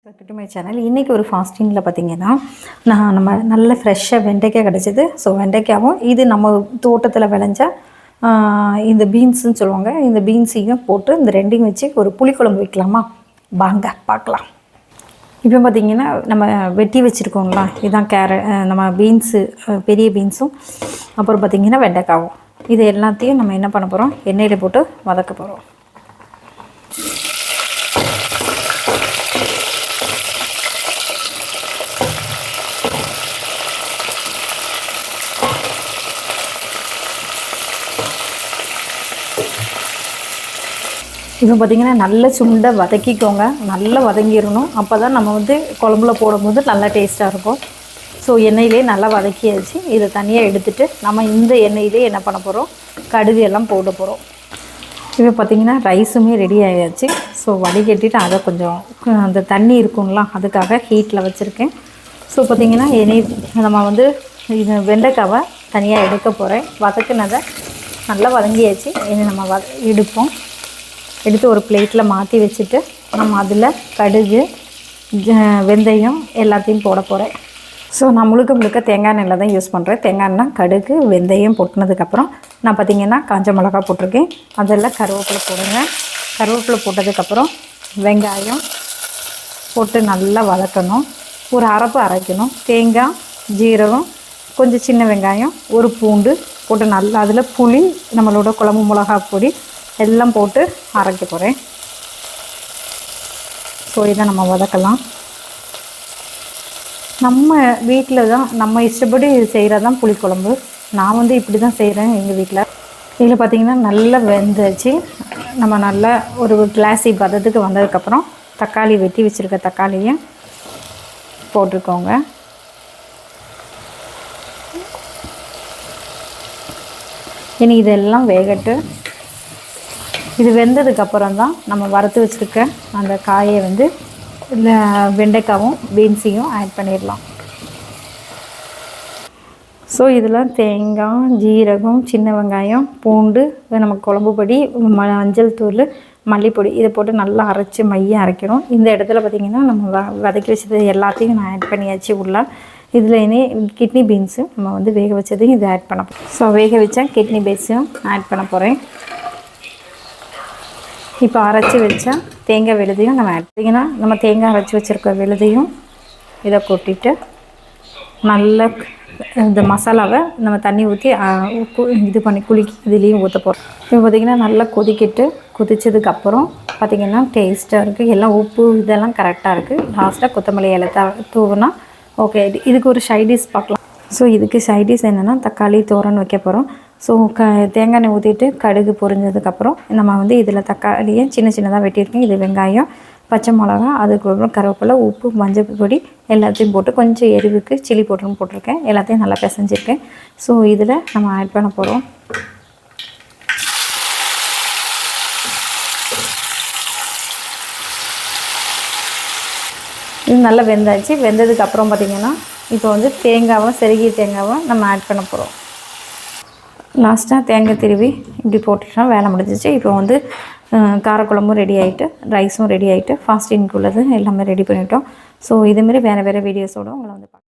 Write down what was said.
Welcome to my channel. இன்றைக்கி ஒரு ஃபாஸ்டிங்கில் பார்த்திங்கன்னா நம்ம நல்ல ஃப்ரெஷ்ஷாக வெண்டைக்காய் கிடச்சிது. ஸோ வெண்டைக்காவும் இது நம்ம தோட்டத்தில் விளைஞ்ச இந்த பீன்ஸுன்னு சொல்லுவாங்க. இந்த பீன்ஸையும் போட்டு இந்த ரெண்டையும் வச்சு ஒரு புளிக்குழம்பு வைக்கலாமா? வாங்க பார்க்கலாம். இப்போ பார்த்திங்கன்னா நம்ம வெட்டி வச்சுருக்கோங்களா, இதுதான் நம்ம பீன்ஸு, பெரிய பீன்ஸும் அப்புறம் பார்த்திங்கன்னா வெண்டைக்காவும், இது எல்லாத்தையும் நம்ம என்ன பண்ண போகிறோம், எண்ணெயில் போட்டு வதக்க போகிறோம். இப்போ பார்த்திங்கன்னா நல்ல சுண்டை வதக்கிக்கோங்க, நல்லா வதங்கிடணும். அப்போ தான் நம்ம குழம்புல போடும்போது நல்லா டேஸ்ட்டாக இருக்கும். ஸோ எண்ணெயிலே நல்லா வதக்கியாச்சு. இதை தனியாக எடுத்துகிட்டு நம்ம இந்த எண்ணெயிலே என்ன பண்ண போகிறோம், கடுகு எல்லாம் போட போகிறோம். இப்போ பார்த்திங்கன்னா ரைஸுமே ரெடி ஆகியாச்சு. ஸோ வடிகட்டிட்டு அதை கொஞ்சம் அந்த தண்ணி இருக்குங்களா, அதுக்காக ஹீட்டில் வச்சுருக்கேன். ஸோ பார்த்திங்கன்னா நம்ம இது வெண்டைக்காவை தனியாக எடுக்க போகிறேன். வதக்குனதை நல்லா வதங்கியாச்சு. இனி நம்ம எடுப்போம். எடுத்து ஒரு பிளேட்டில் மாற்றி வச்சுட்டு நம்ம அதில் கடுகு, வெந்தயம் எல்லாத்தையும் போட போகிறேன். ஸோ நான் முழுக்க தேங்காய் எண்ணெயில் தான் யூஸ் பண்ணுறேன். தேங்காய் எண்ணெய், கடுகு, வெந்தயம் போட்டுனதுக்கப்புறம் நான் பார்த்திங்கன்னா காஞ்ச மிளகா போட்டிருக்கேன். அதெல்லாம் கருவேப்பிலை போடுங்க. கருவேப்பிலை போட்டதுக்கப்புறம் வெங்காயம் போட்டு நல்லா வதக்கணும். ஒரு அரைப்பு அரைக்கணும். தேங்காய், ஜீரகம், கொஞ்சம் சின்ன வெங்காயம், ஒரு பூண்டு போட்டு நல்லா அதில் புளி, நம்மளோட குழம்பு மிளகா பொடி எல்லாம் போட்டு அரைக்க போகிறேன். ஸோ இதை நம்ம வதக்கலாம். நம்ம வீட்டில் தான் நம்ம இஷ்டப்படி செய்கிறது தான் புளிக்குழம்பு. நான் இப்படி தான் செய்கிறேன் எங்கள் வீட்டில். இதில் பார்த்திங்கன்னா நல்லா வெந்துச்சு. நம்ம நல்லா ஒரு கிளாஸி பதத்துக்கு வந்ததுக்கப்புறம் தக்காளி, வெட்டி வச்சுருக்க தக்காளியும் போட்டிருக்கோங்க. இனி இதெல்லாம் வேகட்டு. இது வெந்ததுக்கப்புறம் தான் நம்ம வறுத்து வச்சுருக்க அந்த காயை வெண்டைக்காவும் பீன்ஸையும் ஆட் பண்ணிடலாம். ஸோ இதில் தேங்காய், ஜீரகம், சின்ன வெங்காயம், பூண்டு, நம்ம குழம்பு பொடி, மஞ்சள் தூள், மல்லிப்பொடி இதை போட்டு நல்லா அரைச்சி மையம் அரைக்கணும். இந்த இடத்துல பார்த்திங்கன்னா நம்ம வதக்கி வச்சது எல்லாத்தையும் நான் ஆட் பண்ணியாச்சு உள்ள. இதில் இனி கிட்னி பீன்ஸு நம்ம வேக வச்சதையும் இதை ஆட் பண்ண போகிறோம். ஸோ வேக வச்ச கிட்னி பீன்ஸும் ஆட் பண்ண போகிறேன். இப்போ அரைச்சி வச்சா தேங்காய் விழுதையும் நம்ம ஆட் பண்ணிங்கன்னா நம்ம தேங்காய் அரைச்சி வச்சுருக்க விழுதையும் இதை கொட்டிட்டு நல்லா இந்த மசாலாவை நம்ம தண்ணி ஊற்றி உப்பு இது பண்ணி குலுக்கி இதுலேயும் ஊற்ற போகிறோம். இப்போ பார்த்திங்கன்னா நல்லா கொதித்ததுக்கப்புறம் பார்த்திங்கன்னா டேஸ்ட்டாக இருக்குது. எல்லாம் உப்பு இதெல்லாம் கரெக்டாக இருக்குது. லாஸ்ட்டாக கொத்தமல்லி இலை தூவினா ஓகே. இதுக்கு ஒரு சைடிஷ் பார்க்கலாம். ஸோ இதுக்கு சைடிஷ் என்னென்னா தக்காளி தோரன் வைக்க போகிறோம். ஸோ தேங்காய் எண்ணெய் ஊற்றிட்டு கடுகு பொரிஞ்சதுக்கப்புறம் நம்ம இதில் தக்காளியை சின்னதாக வெட்டியிருக்கேன். இது வெங்காயம், பச்சை மிளகா, அதுக்கப்புறம் கருவேப்பிலை, உப்பு, மஞ்சள் பொடி எல்லாத்தையும் போட்டு கொஞ்சம் எரிவுக்கு சில்லி பவுடரும் போட்டிருக்கேன். எல்லாத்தையும் நல்லா பிசைஞ்சிருக்கேன். ஸோ இதில் நம்ம ஆட் பண்ண போகிறோம். இது நல்லா வெந்தாச்சு. வெந்ததுக்கப்புறம் பார்த்திங்கன்னா இப்போ தேங்காவும் செருகிய தேங்காவும் நம்ம ஆட் பண்ண போகிறோம். லாஸ்ட்டாக தேங்காய் திருவி இப்படி போட்டுட்டா வேலை முடிஞ்சிச்சு. இப்போ காரக்குழம்பும் ரெடி ஆகிட்டு, ரைஸும் ரெடி ஆகிட்டு, ஃபாஸ்டிங்க்கு உள்ளது எல்லாமே ரெடி பண்ணிட்டோம். ஸோ இதுமாரி வேறு வீடியோஸோடு உங்களை பார்க்கலாம்.